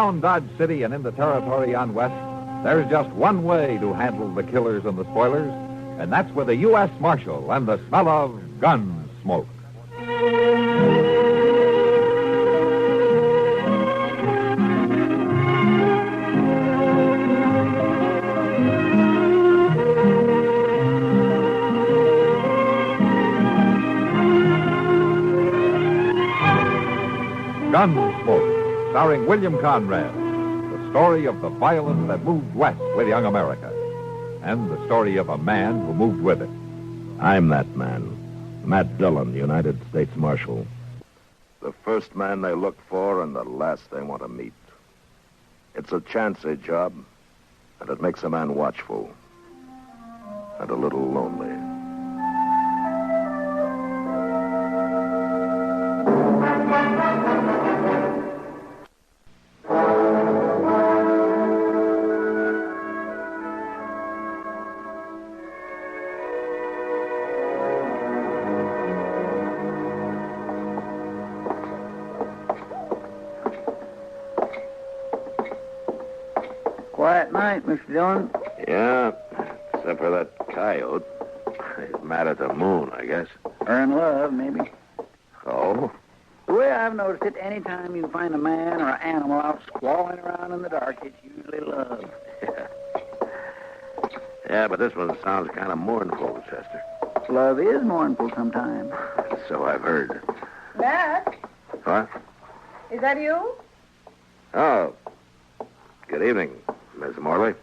Around Dodge City and in the territory on West, there's just one way to handle the killers and the spoilers, and that's with a U.S. Marshal and the smell of Gunsmoke. Gunsmoke, starring William Conrad, the story of the violence that moved west with young America, and the story of a man who moved with it. I'm that man, Matt Dillon, United States Marshal. The first man they look for and the last they want to meet. It's a chancy job, and it makes a man watchful and a little lonely. Quiet night, Mr. Dillon. Yeah, except for that coyote. He's mad at the moon, I guess. Or in love, maybe. Oh? The way I've noticed it, any time you find a man or an animal out squalling around in the dark, it's usually love. Yeah, but this one sounds kind of mournful, Chester. Love is mournful sometimes. So I've heard. Matt? What? Is that you? Oh. Good evening, Miss Morley.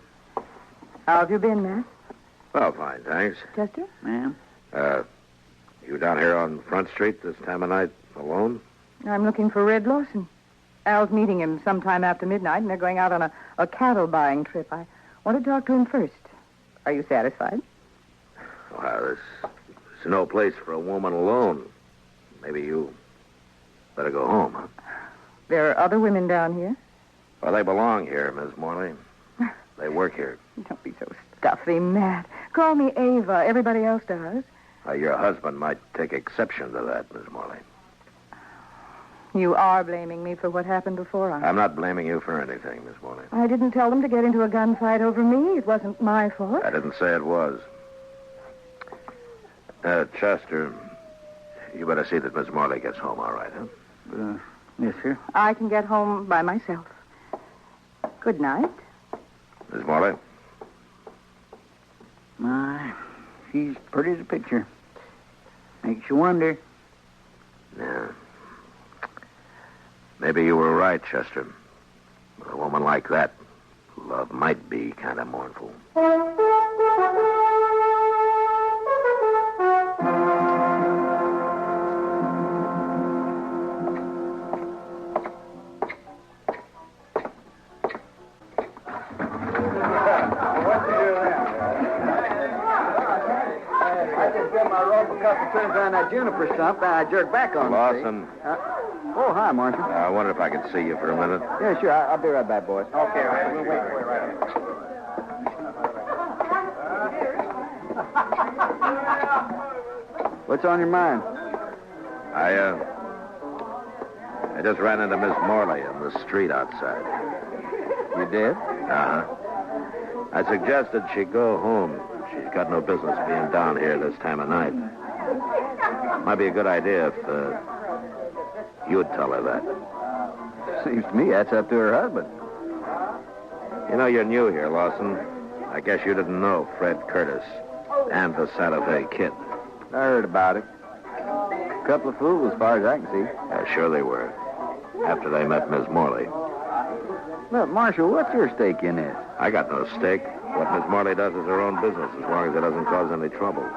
How have you been, Matt? Well, fine, thanks. Chester? Ma'am? You down here on Front Street this time of night alone? I'm looking for Red Lawson. Al's meeting him sometime after midnight, and they're going out on a cattle buying trip. I want to talk to him first. Are you satisfied? Well, there's no place for a woman alone. Maybe you better go home, huh? There are other women down here. Well, they belong here, Miss Morley. They work here. Don't be so stuffy, Matt. Call me Ava. Everybody else does. Your husband might take exception to that, Miss Morley. You are blaming me for what happened before. I'm not blaming you for anything, Miss Morley. I didn't tell them to get into a gunfight over me. It wasn't my fault. I didn't say it was. Chester, you better see that Miss Morley gets home all right, huh? Yes, sir. I can get home by myself. Good night. Miss Morley? My, she's pretty as a picture. Makes you wonder. Yeah. Maybe you were right, Chester. With a woman like that, love might be kind of mournful. Turns on that juniper stump, and I jerk back on Lawson. Oh, hi, Marshal. I wonder if I could see you for a minute. Yeah, sure. I'll be right back, boys. Okay, right. We'll wait right up. What's on your mind? I just ran into Miss Morley in the street outside. You did? Uh-huh. I suggested she go home. She's got no business being down here this time of night. Might be a good idea if you'd tell her that. Seems to me that's up to her husband. You know, you're new here, Lawson. I guess you didn't know Fred Curtis and the Santa Fe Kid. I heard about it. A couple of fools, as far as I can see. Yeah, sure they were. After they met Miss Morley. Look, Marshal, what's your stake in this? I got no stake. What Miss Morley does is her own business, as long as it doesn't cause any trouble.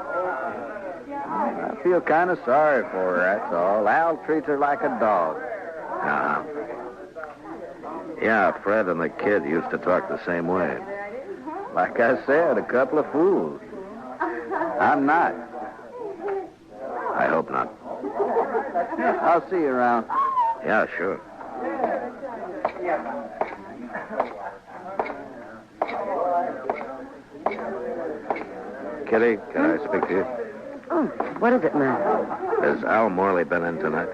I feel kind of sorry for her, that's all. Al treats her like a dog. Uh-huh. Yeah, Fred and the kid used to talk the same way. Like I said, a couple of fools. I'm not. I hope not. I'll see you around. Yeah, sure. Kitty, can I speak to you? Oh, what is it, Matt? Has Al Morley been in tonight?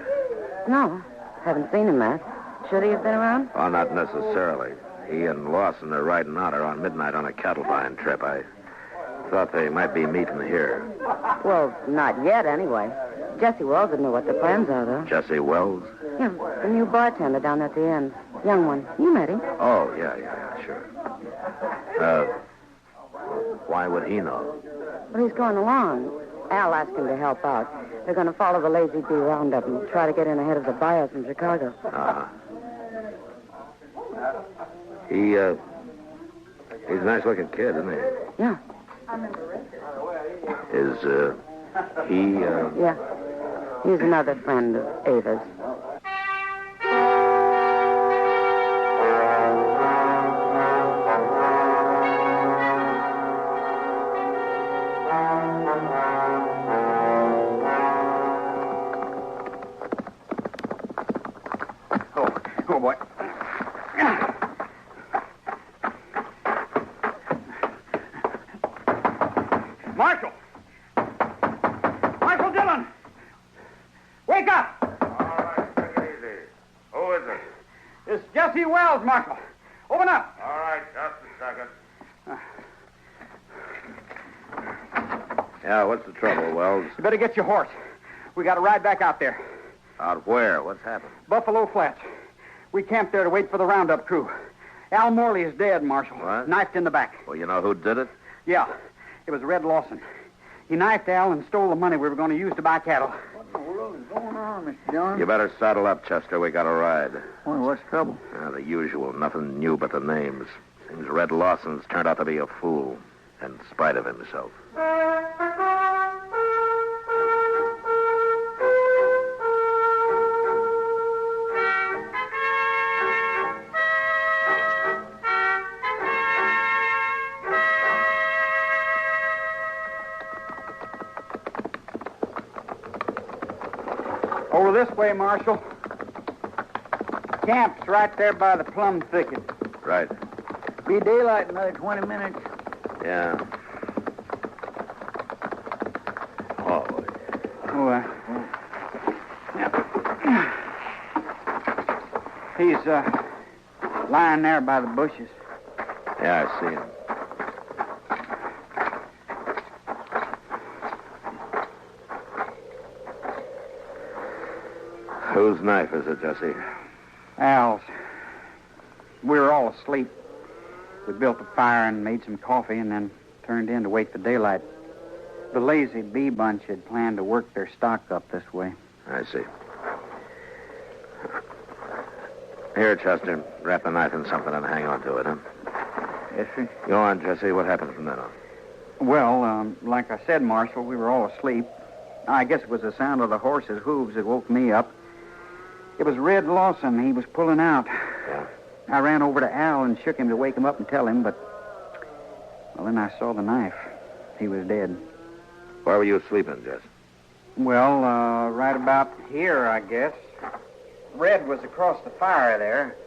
No, haven't seen him, Matt. Should he have been around? Oh, not necessarily. He and Lawson are riding out around midnight on a cattle buying trip. I thought they might be meeting here. Well, not yet, anyway. Jesse Wells would know what the plans are, though. Jesse Wells? Yeah, the new bartender down at the inn. Young one. You met him. Oh, yeah, sure. Why would he know? Well, he's going along. Al asked him to help out. They're going to follow the Lazy Bee roundup and try to get in ahead of the buyers in Chicago. He's a nice-looking kid, isn't he? Yeah. Is, he, Yeah. He's another friend of Ava's. Oh, boy. Marshal! Marshal Dillon! Wake up! All right, take it easy. Who is it? It's Jesse Wells, Marshal. Open up. All right, just a second. Yeah, what's the trouble, Wells? You better get your horse. We got to ride back out there. Out where? What's happened? Buffalo Flats. We camped there to wait for the roundup crew. Al Morley is dead, Marshal. What? Knifed in the back. Well, you know who did it? Yeah. It was Red Lawson. He knifed Al and stole the money we were going to use to buy cattle. What in the world is going on, Mr. Dillon? You better saddle up, Chester. We got a ride. Well, what's the trouble? The usual. Nothing new but the names. Seems Red Lawson's turned out to be a fool, in spite of himself. Over this way, Marshal. Camp's right there by the plum thicket. Right. Be daylight in another 20 minutes. Yeah. Oh, He's lying there by the bushes. yeah, I see him. Whose knife is it, Jesse? Al's. We were all asleep. We built a fire and made some coffee and then turned in to wait for daylight. The Lazy Bee bunch had planned to work their stock up this way. I see. Here, Chester. Wrap the knife in something and hang on to it, huh? Yes, sir. Go on, Jesse. What happened from then on? Well, like I said, Marshal, we were all asleep. I guess it was the sound of the horse's hooves that woke me up. It was Red Lawson. He was pulling out. Yeah. I ran over to Al and shook him to wake him up and tell him, but... Well, then I saw the knife. He was dead. Where were you sleeping, Jess? Well, right about here, I guess. Red was across the fire there.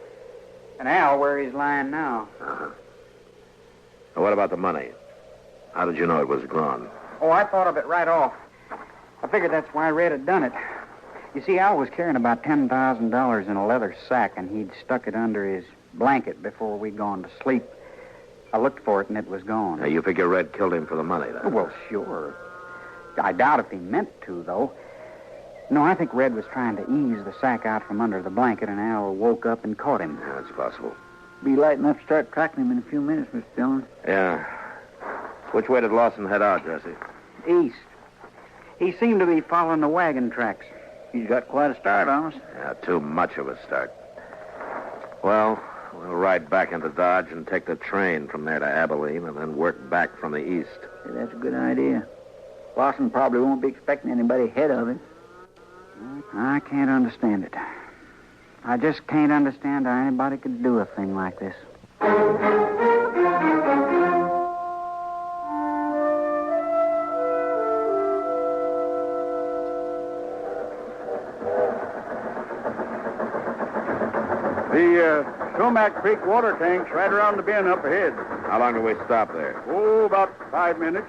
And Al where he's lying now. Uh-huh. Now, what about the money? How did you know it was gone? Oh, I thought of it right off. I figured that's why Red had done it. You see, Al was carrying about $10,000 in a leather sack, and he'd stuck it under his blanket before we'd gone to sleep. I looked for it, and it was gone. Now, you figure Red killed him for the money, then? Well, sure. I doubt if he meant to, though. No, I think Red was trying to ease the sack out from under the blanket, and Al woke up and caught him. Yeah, that's possible. Be light enough to start tracking him in a few minutes, Mr. Dillon. Yeah. Which way did Lawson head out, Jesse? East. He seemed to be following the wagon tracks. He's got quite a start on us. Yeah, too much of a start. Well, we'll ride back into Dodge and take the train from there to Abilene and then work back from the east. Hey, that's a good idea. Lawson probably won't be expecting anybody ahead of him. I can't understand it. I just can't understand how anybody could do a thing like this. The Sumac Creek water tank's right around the bend up ahead. How long do we stop there? Oh, about 5 minutes.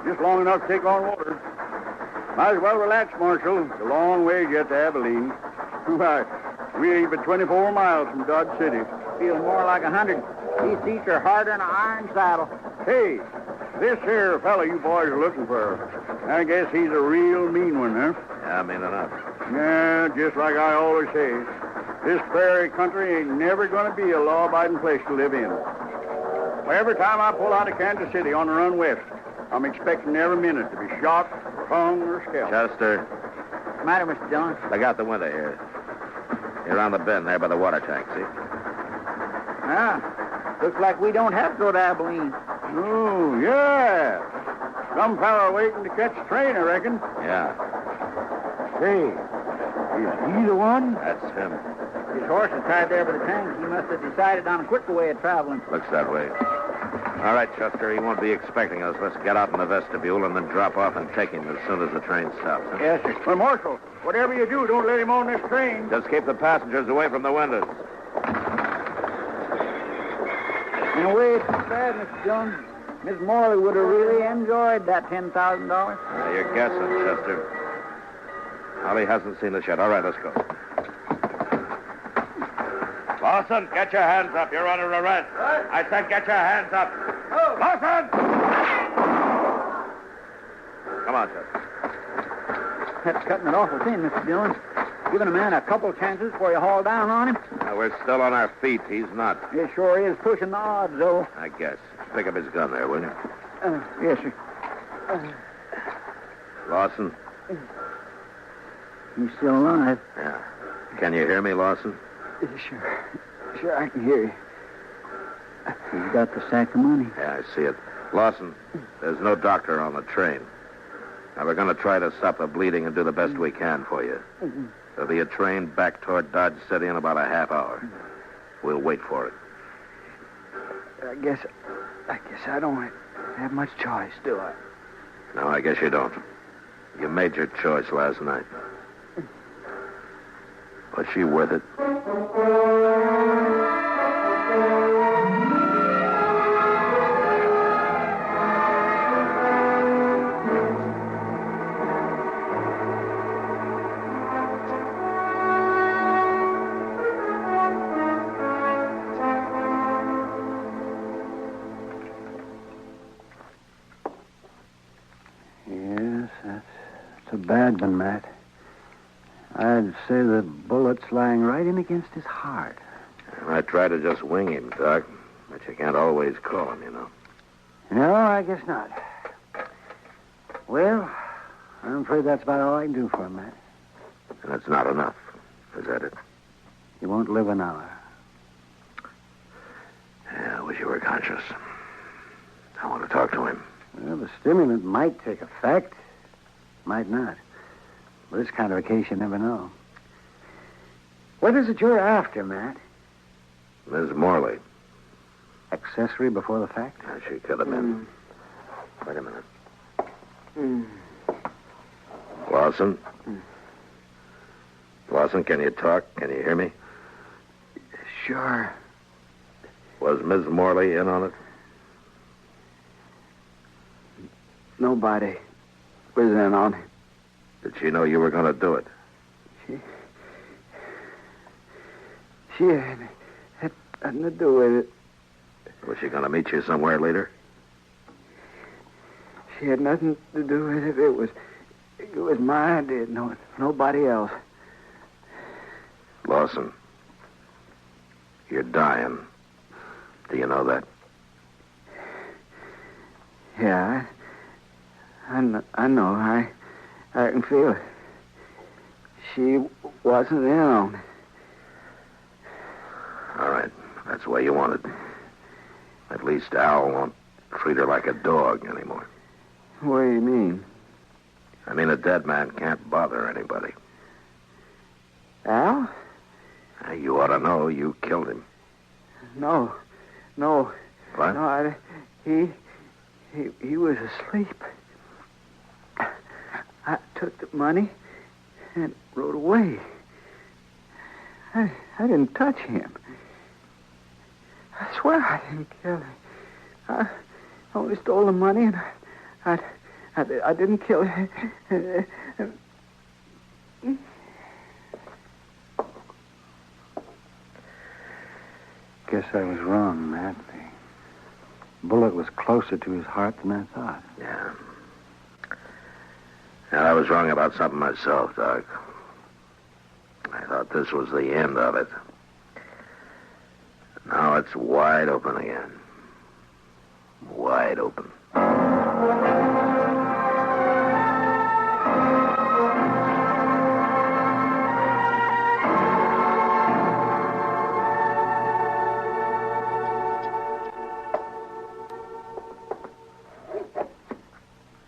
Just long enough to take on water. Might as well relax, Marshal. It's a long ways yet to Abilene. Why, We ain't but 24 miles from Dodge City. Feeling more like 100. These seats are harder than an iron saddle. Hey, this here fella you boys are looking for, I guess he's a real mean one, huh? Yeah, mean enough. Yeah, just like I always say, this prairie country ain't never going to be a law-abiding place to live in. Every time I pull out of Kansas City on the run west, I'm expecting every minute to be shot, hung, or scalped. Chester, What's the matter, Mr. Dillon? look out the window here. You're on the bend there by the water tank, see? Ah, looks like we don't have to go to Abilene. Oh, yeah. Some fella waiting to catch the train, I reckon. Yeah, Hey, is he the one? that's him. His horse is tied there by the tank. He must have decided on a quicker way of traveling. Looks that way. All right, Chester, he won't be expecting us. Let's get out in the vestibule and then drop off and take him as soon as the train stops. Huh? Yes, sir. Well, Marshal, whatever you do, don't let him on this train. Just keep the passengers away from the windows. In a way, it's too bad, Mr. Dillon. Miss Morley would have really enjoyed that $10,000. You're guessing, Chester. Ollie hasn't seen us yet. All right, let's go. Lawson, get your hands up. You're under arrest. What? I said get your hands up. Oh. Lawson! Come on, Chester. That's cutting it awful thin, Mr. Dillon. Giving a man a couple chances before you haul down on him. Now, we're still on our feet. He's not. It sure is pushing the odds, though. I guess. Pick up his gun there, will you? Yes, sir. Lawson? He's still alive. Yeah. Can you hear me, Lawson? Sure. Sure, I can hear you. He's got the sack of money. Yeah, I see it. Lawson, there's no doctor on the train. Now, we're going to try to stop the bleeding and do the best we can for you. There'll be a train back toward Dodge City in about a half hour. We'll wait for it. I guess I don't have much choice, do I? No, I guess you don't. You made your choice last night. Was she worth it? Yes, that's a bad one, Matt. I'd say the bullet's lying right in against his heart. I try to just wing him, Doc. But you can't always call him, you know. No, I guess not. Well, I'm afraid that's about all I can do for him, Matt. And it's not enough. Is that it? He won't live an hour. Yeah, I wish you were conscious. I want to talk to him. Well, the stimulant might take effect. Might not. This kind of a case, you never know. What is it you're after, Matt? Miss Morley. Accessory before the fact? Yeah, she could have been. Wait a minute. Lawson? Lawson, can you talk? Can you hear me? Sure. Was Miss Morley in on it? Nobody was in on it. Did she know you were going to do it? She had nothing to do with it. Was she going to meet you somewhere later? She had nothing to do with it. It was my idea. No, nobody else. Lawson, you're dying. Do you know that? Yeah, I know. I can feel it. She wasn't in on it. All right. That's the way you want it. At least Al won't treat her like a dog anymore. What do you mean? I mean, a dead man can't bother anybody. Al? You ought to know. You killed him. No. What? No, he was asleep. I took the money and rode away. I didn't touch him. I swear I didn't kill him. I only stole the money and I didn't kill him. Guess I was wrong, Matt. The bullet was closer to his heart than I thought. Yeah. And I was wrong about something myself, Doc. I thought this was the end of it. Now it's wide open again. Wide open.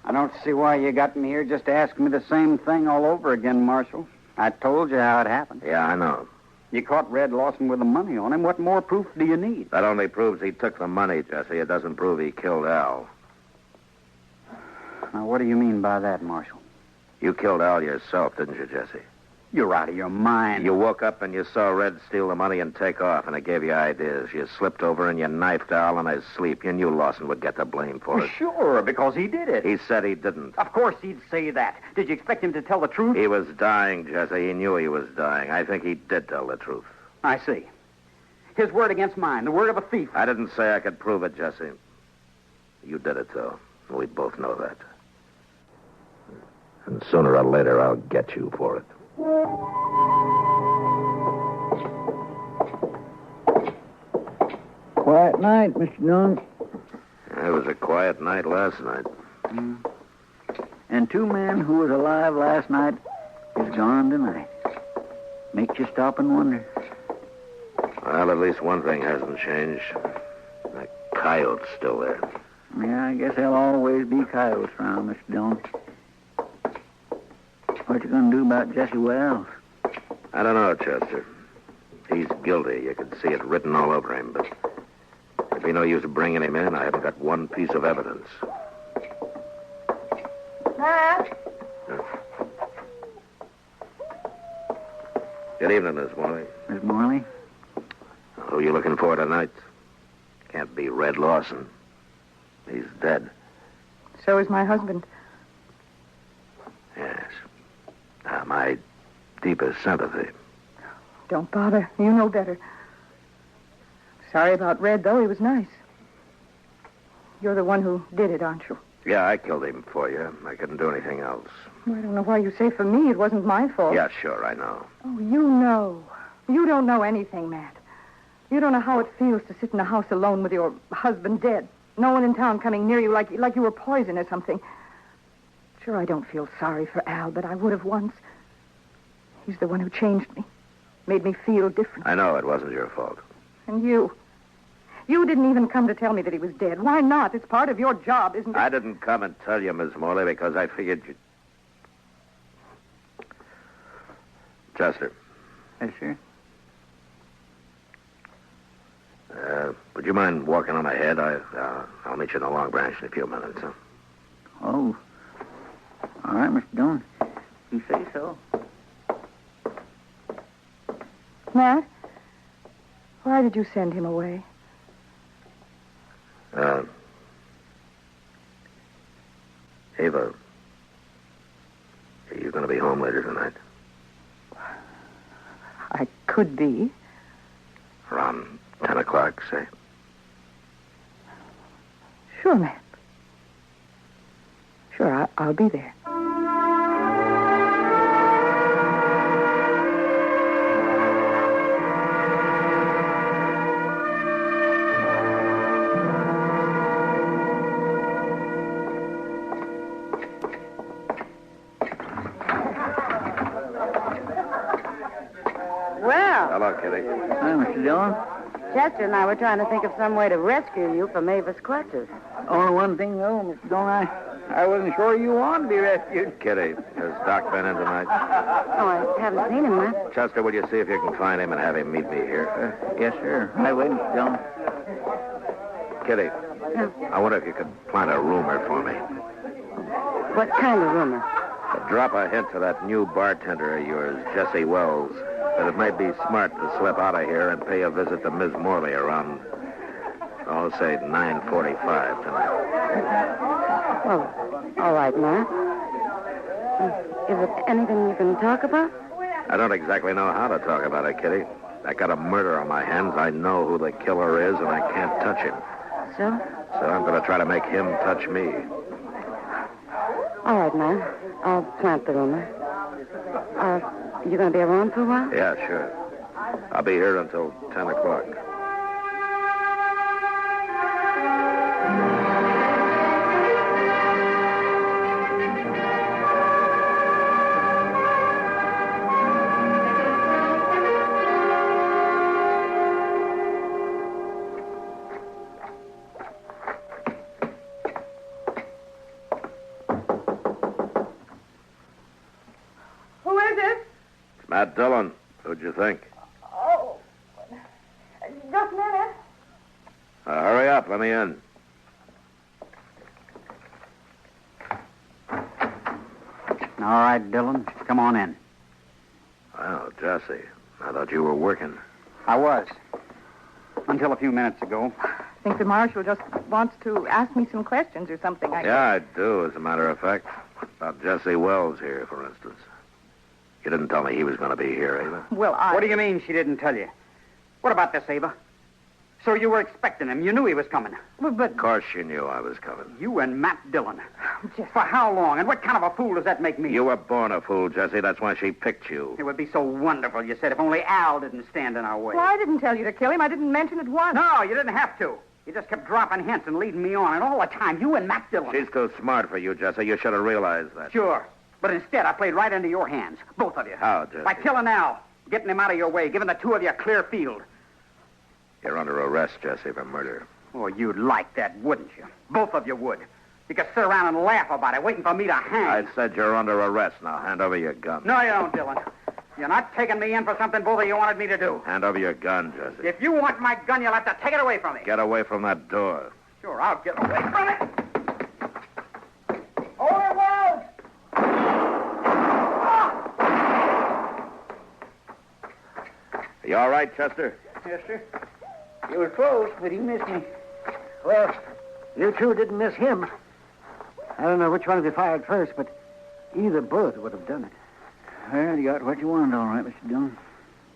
I don't see why you got me here just to ask me the same thing all over again, Marshal. I told you how it happened. Yeah, I know. You caught Red Lawson with the money on him. What more proof do you need? That only proves he took the money, Jesse. It doesn't prove he killed Al. Now, what do you mean by that, Marshal? You killed Al yourself, didn't you, Jesse? You're out of your mind. You woke up and you saw Red steal the money and take off, and it gave you ideas. You slipped over and you knifed Al in his sleep. You knew Lawson would get the blame for it. Sure, because he did it. He said he didn't. Of course he'd say that. Did you expect him to tell the truth? He was dying, Jesse. He knew he was dying. I think he did tell the truth. I see. His word against mine, the word of a thief. I didn't say I could prove it, Jesse. You did it, though. We both know that. And sooner or later, I'll get you for it. Quiet night, Mr. Dillon. It was a quiet night last night. And 2 men who was alive last night is gone tonight. Makes you stop and wonder. Well, at least one thing hasn't changed. The coyote's still there. Yeah, I guess there'll always be coyotes around, Mr. Dillon. What you gonna do about Jesse Wells? I don't know, Chester. He's guilty. You can see it written all over him, but it'd be no use bringing him in. I haven't got one piece of evidence. Matt? Good evening, Miss Morley. Miss Morley? Who are you looking for tonight? Can't be Red Lawson. He's dead. So is my husband. Yes. My deepest sympathy. Don't bother. You know better. Sorry about Red, though. He was nice. You're the one who did it, aren't you? Yeah, I killed him for you. I couldn't do anything else. Well, I don't know why you say for me. It wasn't my fault. Yeah, sure, I know. Oh, you know. You don't know anything, Matt. You don't know how it feels to sit in a house alone with your husband dead. No one in town coming near you like you were poison or something. Sure, I don't feel sorry for Al, but I would have once. He's the one who changed me. Made me feel different. I know it wasn't your fault. And you. You didn't even come to tell me that he was dead. Why not? It's part of your job, isn't it? I didn't come and tell you, Miss Morley, because I figured you... Chester. Yes, sir. Would you mind walking on ahead? I'll meet you in the Long Branch in a few minutes, huh? Oh. All right, Mr. Dillon. You say so. Matt? Why did you send him away? Ava, are you going to be home later tonight? I could be. Around 10 o'clock, say? Sure, Matt. Sure, I'll be there. Well, Hello, Kitty. Hi, Mr. Dillon. Chester and I were trying to think of some way to rescue you from Ava's clutches. Only one thing, though, Mr. Dillon. I wasn't sure you wanted to be rescued. Kitty, has Doc been in tonight? Oh, I haven't seen him, Matt. Chester, will you see if you can find him and have him meet me here? Yes, sir. I will, Mr. Dillon. Kitty, I wonder if you could plant a rumor for me. What kind of rumor? Drop a hint to that new bartender of yours, Jesse Wells, that it might be smart to slip out of here and pay a visit to Miss Morley around, say 9:45 tonight. Well, all right, Matt. Is it anything you can talk about? I don't exactly know how to talk about it, Kitty. I got a murder on my hands. I know who the killer is, and I can't touch him. So? So I'm going to try to make him touch me. All right, man. I'll plant the rumor. You going to be around for a while? Yeah, sure. I'll be here until 10 o'clock. Matt Dillon, who'd you think? Oh, just a minute. Hurry up, let me in. All right, Dillon, come on in. Well, Jesse, I thought you were working. I was. Until a few minutes ago. I think the marshal just wants to ask me some questions or something. Yeah, I do, as a matter of fact. About Jesse Wells here, for instance. You didn't tell me he was going to be here, Ava. Well, What do you mean she didn't tell you? What about this, Ava? So you were expecting him. You knew he was coming. Well, but... Of course you knew I was coming. You and Matt Dillon. Jesse. For how long? And what kind of a fool does that make me? You were born a fool, Jesse. That's why she picked you. It would be so wonderful, you said, if only Al didn't stand in our way. Well, I didn't tell you to kill him. I didn't mention it once. No, you didn't have to. You just kept dropping hints and leading me on. And all the time, you and Matt Dillon. She's too smart for you, Jesse. You should have realized that. Sure. But instead, I played right into your hands. Both of you. How, Jesse? By killing Al. Getting him out of your way. Giving the two of you a clear field. You're under arrest, Jesse, for murder. Oh, you'd like that, wouldn't you? Both of you would. You could sit around and laugh about it, waiting for me to hang. I said you're under arrest. Now, hand over your gun. No, you don't, Dillon. You're not taking me in for something both of you wanted me to do. Hand over your gun, Jesse. If you want my gun, you'll have to take it away from me. Get away from that door. Sure, I'll get away from it. Over it, Wells! Are you all right, Chester? Yes, sir. You were close, but he missed me. Well, you two didn't miss him. I don't know which one of you fired first, but either both would have done it. Well, you got what you wanted, all right, Mr. Dillon.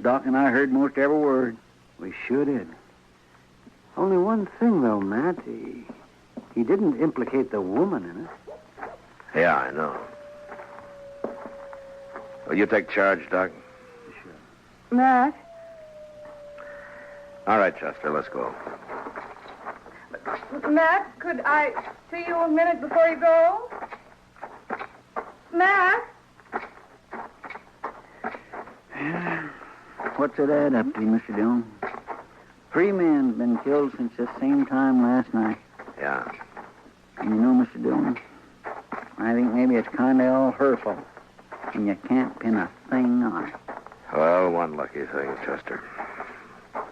Doc and I heard most every word. We sure did. Only one thing, though, Matt. He didn't implicate the woman in it. Yeah, I know. Will you take charge, Doc? Sure. Matt? All right, Chester, let's go. Matt, could I see you a minute before you go? Matt? What's it add up to, Mr. Dillon? 3 men been killed since the same time last night. Yeah. And you know, Mr. Dillon, I think maybe it's kind of all her fault. And you can't pin a thing on it. Well, one lucky thing, Chester.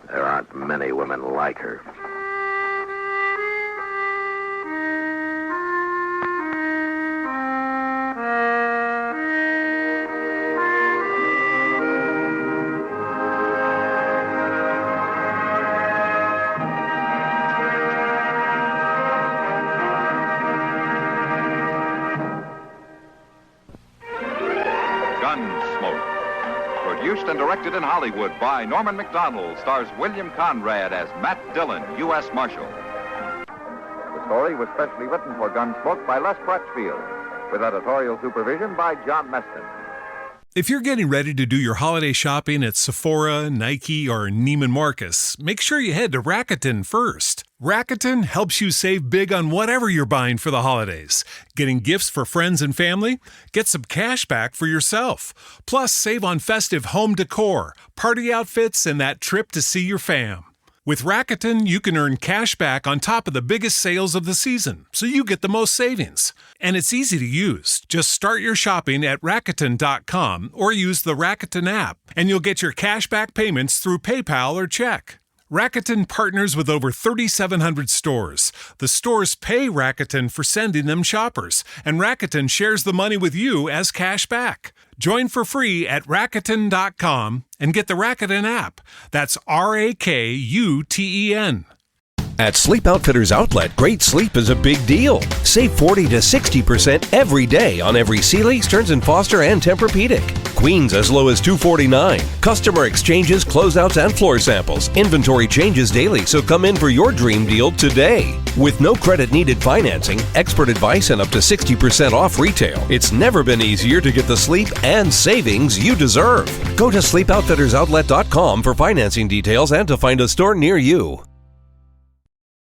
There aren't many women like her. Gunsmoke. Produced and directed in Hollywood by Norman Macdonnell, stars William Conrad as Matt Dillon, U.S. Marshal. The story was specially written for Gunsmoke by Les Crutchfield, with editorial supervision by John Meston. If you're getting ready to do your holiday shopping at Sephora, Nike, or Neiman Marcus, make sure you head to Rakuten first. Rakuten helps you save big on whatever you're buying for the holidays. Getting gifts for friends and family? Get some cash back for yourself. Plus, save on festive home decor, party outfits, and that trip to see your fam. With Rakuten, you can earn cash back on top of the biggest sales of the season, so you get the most savings. And it's easy to use. Just start your shopping at Rakuten.com or use the Rakuten app, and you'll get your cash back payments through PayPal or check. Rakuten partners with over 3,700 stores. The stores pay Rakuten for sending them shoppers, and Rakuten shares the money with you as cash back. Join for free at Rakuten.com and get the Rakuten app. That's RAKUTEN. At Sleep Outfitters Outlet, great sleep is a big deal. Save 40 to 60% every day on every Sealy, Stearns & Foster, and Tempur-Pedic. Queens as low as $249. Customer exchanges, closeouts, and floor samples. Inventory changes daily, so come in for your dream deal today. With no credit needed financing, expert advice, and up to 60% off retail, it's never been easier to get the sleep and savings you deserve. Go to sleepoutfittersoutlet.com for financing details and to find a store near you.